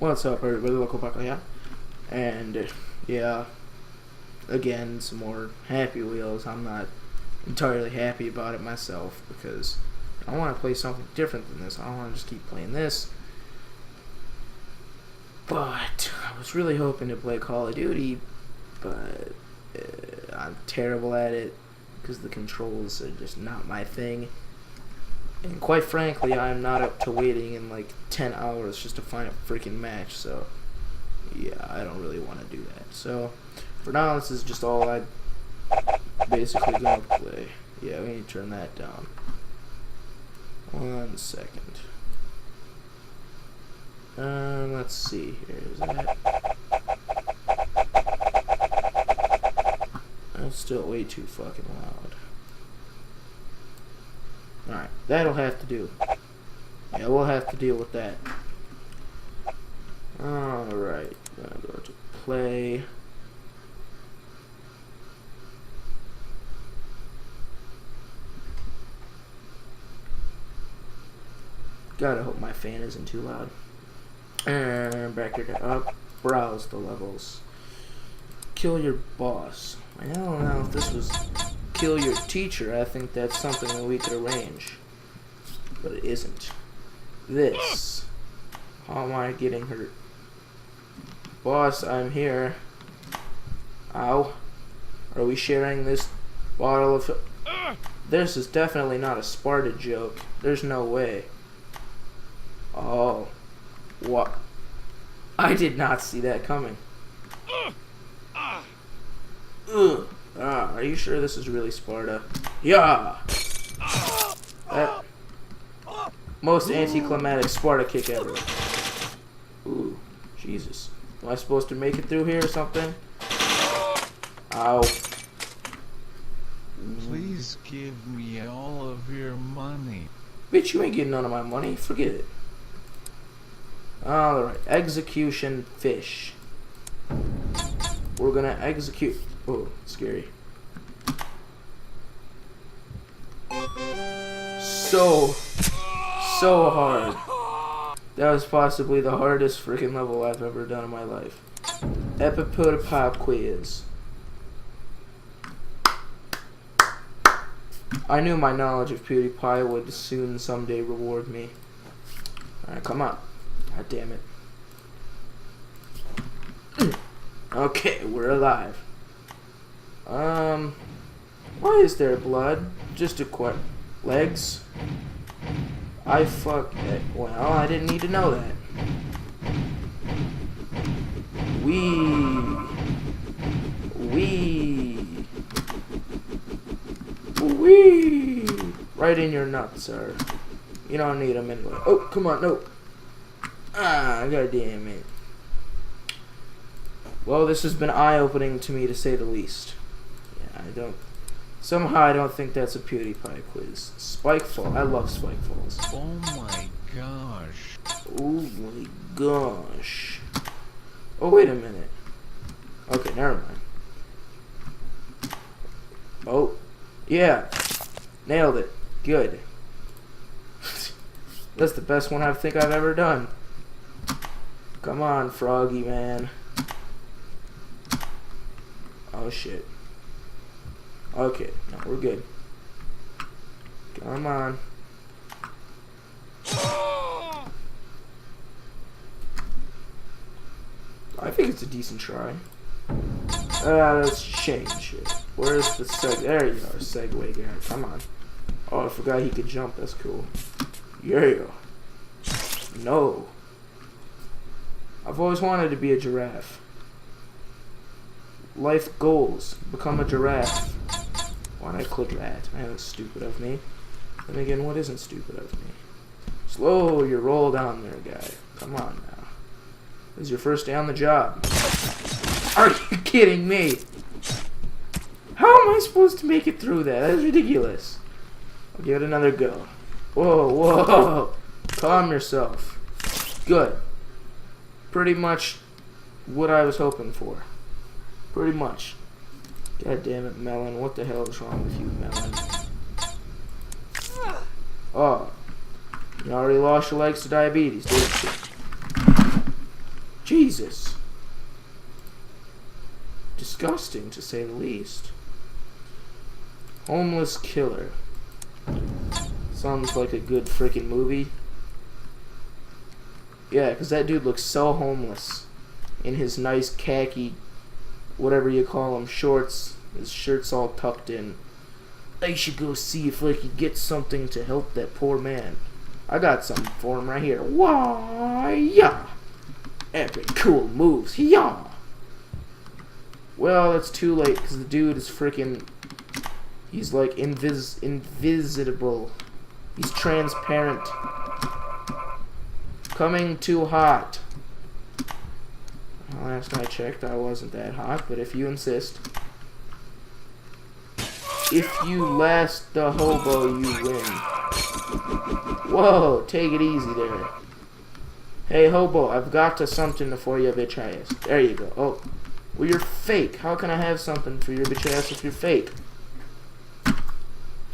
What's up, everybody? Local Paco, yeah? And, yeah, again, some more Happy Wheels. I'm not entirely happy about it myself because I want to play something different than this. I don't want to just keep playing this. But I was really hoping to play Call of Duty, but I'm terrible at it because the controls are just not my thing. And quite frankly, I'm not up to waiting in like 10 hours just to find a freaking match, so yeah, I don't really want to do that. So for now, this is just all I basically gonna play. Yeah, we need to turn that down. 1 second. Let's see here. Is that? That's still way too fucking loud. Alright, that'll have to do. Yeah, we'll have to deal with that. Alright, gonna go to play. Gotta hope my fan isn't too loud. And back here to up. Browse the levels. Kill your boss. I don't know if this was kill your teacher. I think that's something that we could arrange. But it isn't. This. How am I getting hurt? Boss, I'm here. Ow. Are we sharing this bottle of... This is definitely not a Sparta joke. There's no way. Oh. What? I did not see that coming. Ugh. Are you sure this is really Sparta? Yeah! That most anticlimactic Sparta kick ever. Ooh, Jesus. Am I supposed to make it through here or something? Ow. Please give me all of your money. Bitch, you ain't getting none of my money. Forget it. Alright, execution fish. We're gonna execute... Oh, scary. So hard. That was possibly the hardest freaking level I've ever done in my life. Epipota Pop Quiz. I knew my knowledge of PewDiePie would soon someday reward me. Alright, come on. God damn it. Okay, we're alive. Why is there blood? Just a quick legs. I fuck it. Well, I didn't need to know that. Wee. Right in your nuts, sir. You don't need them anyway. Oh, come on, no. Ah, god damn it. Well, this has been eye-opening to me, to say the least. Yeah, somehow I don't think that's a PewDiePie quiz. Spikefall. I love Spikefalls. Oh my gosh. Oh my gosh. Oh, wait a minute. Okay, never mind. Oh, yeah. Nailed it. Good. That's the best one I think I've ever done. Come on, Froggy man. Oh shit. Okay, no, we're good. Come on. I think it's a decent try. Let's change it. Where's the there you are, segue guy. Come on. Oh, I forgot he could jump. That's cool. Yeah. No. I've always wanted to be a giraffe. Life goals. Become a giraffe. Why'd I click that? Man, that's stupid of me. Then again, what isn't stupid of me? Slow your roll down there, guy. Come on now. This is your first day on the job. Are you kidding me? How am I supposed to make it through that? That is ridiculous. I'll give it another go. Whoa, whoa. Calm yourself. Good. Pretty much what I was hoping for. Pretty much. God damn it, Melon. What the hell is wrong with you, Melon? Oh. You already lost your legs to diabetes, didn't you? Jesus. Disgusting, to say the least. Homeless killer. Sounds like a good freaking movie. Yeah, because that dude looks so homeless. In his nice khaki, whatever you call them, shorts. His shirt's all tucked in. I should go see if I could get something to help that poor man. I got something for him right here. Why, yeah. Epic cool moves, yeah. Well, it's too late because the dude is freaking. He's like invisible. He's transparent. Coming too hot. Well, last I checked, I wasn't that hot, but if you insist. If you last the hobo, you win. Whoa, take it easy there. Hey, hobo, I've got something for you, bitch ass. There you go. Oh, well, you're fake. How can I have something for your bitch ass if you're fake?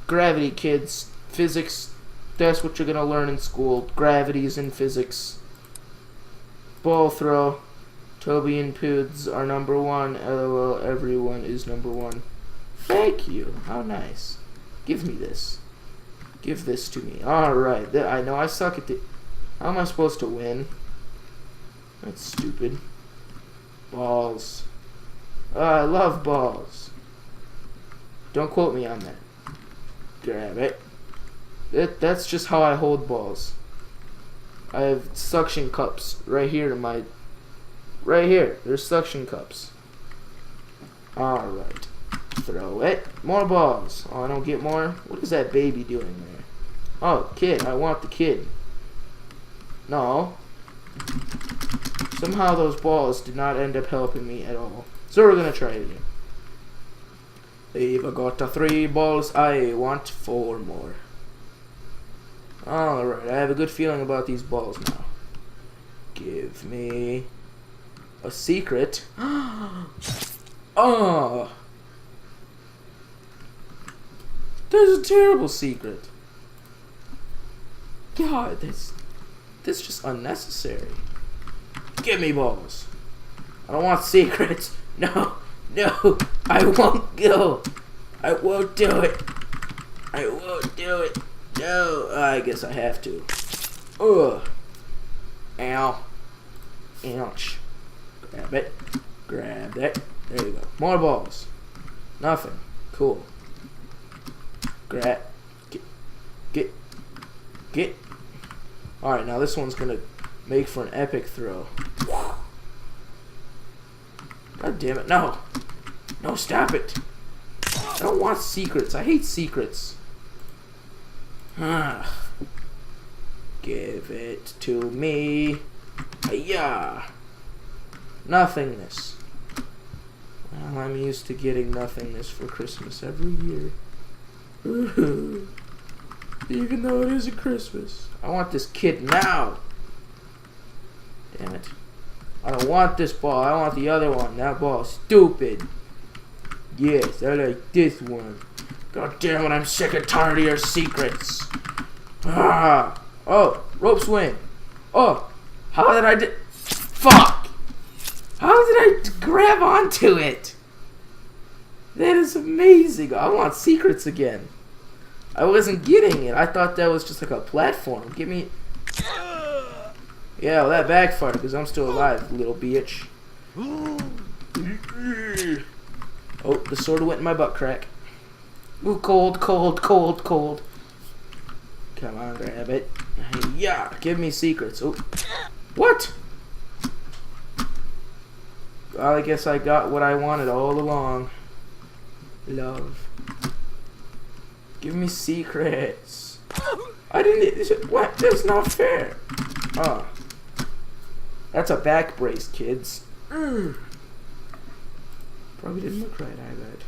Gravity, kids. Physics. That's what you're gonna learn in school. Gravity's in physics. Ball throw. Toby and Poods are number one. LOL, everyone is number one. Thank you. How nice. Give me this. Give this to me. Alright. I know I suck at the... How am I supposed to win? That's stupid. Balls. I love balls. Don't quote me on that. Grab it. That's just how I hold balls. I have suction cups right here in my... Right here. There's suction cups. Alright. Throw it. More balls. Oh, I don't get more? What is that baby doing there? Oh, kid. I want the kid. No. Somehow those balls did not end up helping me at all. So we're going to try it again. I've got 3 balls. I want 4 more. Alright. I have a good feeling about these balls now. Give me a secret. Oh! There's a terrible secret. God, this is just unnecessary. Give me balls. I don't want secrets. No, I won't go. I won't do it. I won't do it. No, I guess I have to. Ugh. Ow. Ouch. Grab it. Grab that. There you go. More balls. Nothing. Cool. Grab. Get. Alright, now this one's gonna make for an epic throw. God damn it. No. No, stop it. I don't want secrets. I hate secrets. Give it to me. Hiya. Nothingness. Well, I'm used to getting nothingness for Christmas every year. Even though it isn't Christmas. I want this kid now. Damn it. I don't want this ball. I want the other one. That ball's stupid. Yes, I like this one. God damn it, I'm sick and tired of your secrets. Ah. Oh, rope swing. Oh, how did I Fuck. How did I grab onto it? That is amazing. I want secrets again. I wasn't getting it. I thought that was just like a platform. Give me... Yeah, well, that backfired because I'm still alive, little bitch. Oh, the sword went in my butt crack. Ooh, cold. Come on, grab it. Yeah, give me secrets. Oh, what? Well, I guess I got what I wanted all along. Love. Give me secrets. I didn't... What? That's not fair. Oh. That's a back brace, kids. Probably didn't look right, I bet.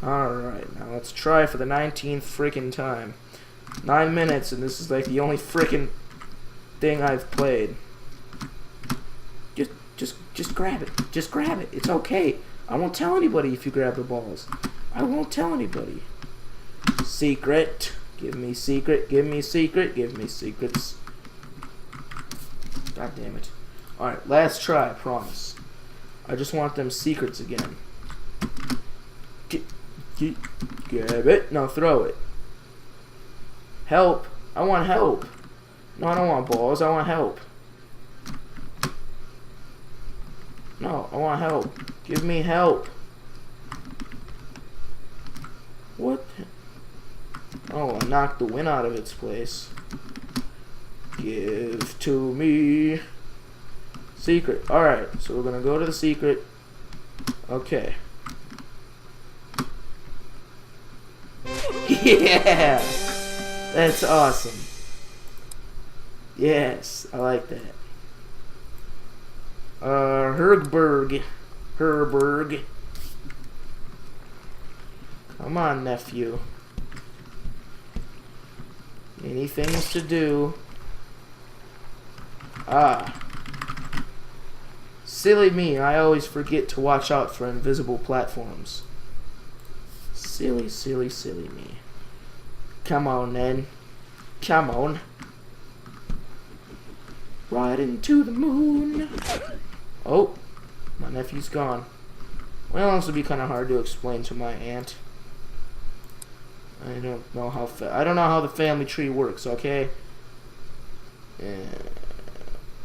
Alright, now let's try for the 19th freaking time. 9 minutes, and this is like the only freaking thing I've played. Just grab it. Just grab it. It's okay. I won't tell anybody if you grab the balls. I won't tell anybody. Secret. Give me secret. Give me secret. Give me secrets. God damn it. Alright, last try, I promise. I just want them secrets again. Grab it. No, throw it. Help. I want help. No, I don't want balls. I want help. No, I want help. Give me help. What? Oh, I knocked the wind out of its place. Give to me. Secret. Alright, so we're gonna go to the secret. Okay. Yeah! That's awesome. Yes, I like that. Herberg. Come on, nephew. Any things to do? Ah. Silly me, I always forget to watch out for invisible platforms. Silly, silly, silly me. Come on, then. Come on. Right into the moon. Oh, my nephew's gone. Well, this would be kind of hard to explain to my aunt. I don't know how the family tree works. Okay.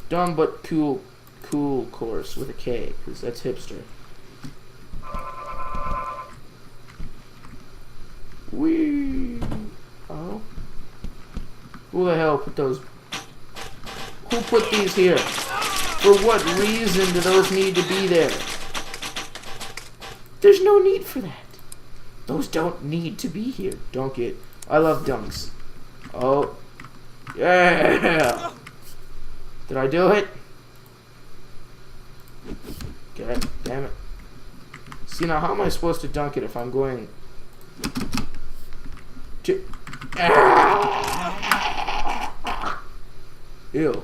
Dumb but cool course with a K, because that's hipster. Whee! Oh. Who the hell put those? Who put these here? For what reason do those need to be there? There's no need for that. Those don't need to be here. Dunk it. I love dunks. Oh. Yeah! Did I do it? God damn it. See, now how am I supposed to dunk it if I'm going to... Ew.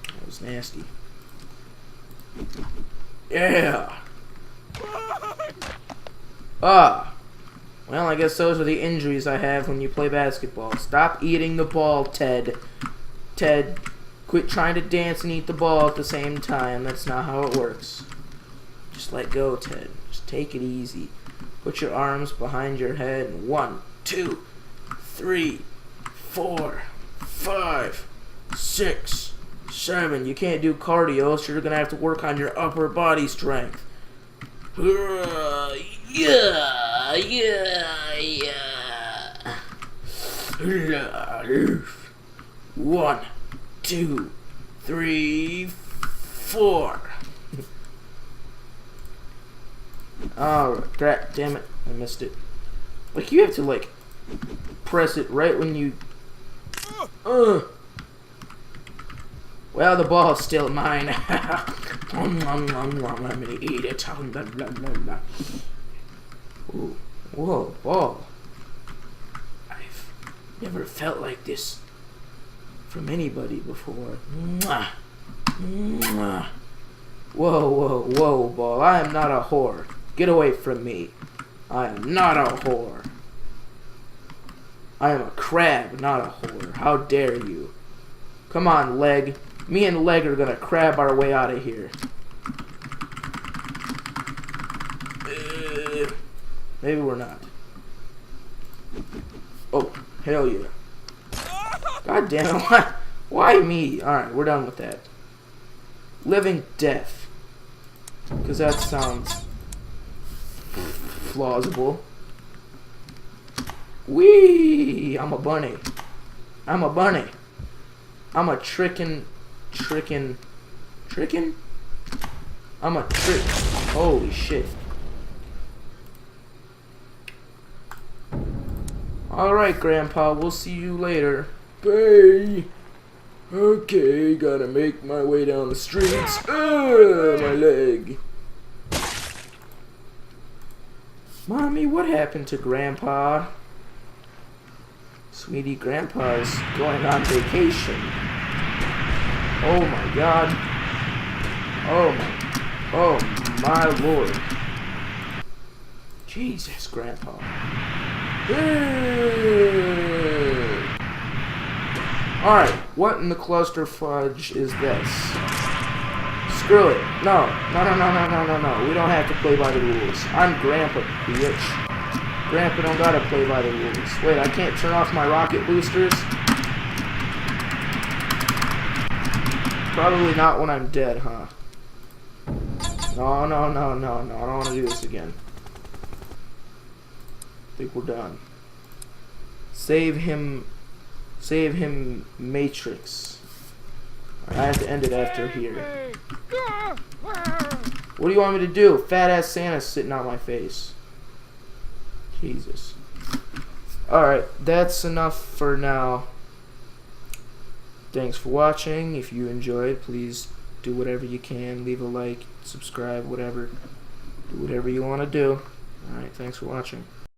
That was nasty. Yeah! Ah! Well, I guess those are the injuries I have when you play basketball. Stop eating the ball, Ted. Ted, quit trying to dance and eat the ball at the same time. That's not how it works. Just let go, Ted. Just take it easy. Put your arms behind your head. 1, 2, 3, 4, 5, 6, 7. You can't do cardio, so you're gonna have to work on your upper body strength. Yeah. 1, 2, 3, 4. Oh, crap, damn it. I missed it. Like, you have to, like, press it right when you... Well, the ball's still mine. I'm gonna eat it. Ooh. Whoa, ball. I've never felt like this from anybody before. Mwah. Mwah. Whoa, ball. I am not a whore. Get away from me. I am not a whore. I am a crab, not a whore. How dare you? Come on, leg. Me and leg are gonna crab our way out of here. Maybe we're not. Oh, hell yeah. God damn it. Why me? Alright, we're done with that. Living death. Because that sounds plausible. Whee! I'm a bunny. I'm a bunny. I'm a trickin'? I'm a trick. Holy shit. Alright, Grandpa, we'll see you later. Bye. Okay, gotta make my way down the streets. My leg. Mommy, what happened to Grandpa? Sweetie, Grandpa's going on vacation. Oh my God. Oh my Lord. Jesus, Grandpa. Hey! Alright, what in the cluster fudge is this? Screw it. No. No. We don't have to play by the rules. I'm Grandpa, bitch. Grandpa don't gotta play by the rules. Wait, I can't turn off my rocket boosters? Probably not when I'm dead, huh? No. I don't want to do this again. I think we're done. Save him, Matrix. I have to end it after here. What do you want me to do? Fat ass Santa's sitting on my face. Jesus. Alright, that's enough for now. Thanks for watching. If you enjoyed, please do whatever you can. Leave a like, subscribe, whatever. Do whatever you want to do. Alright, thanks for watching.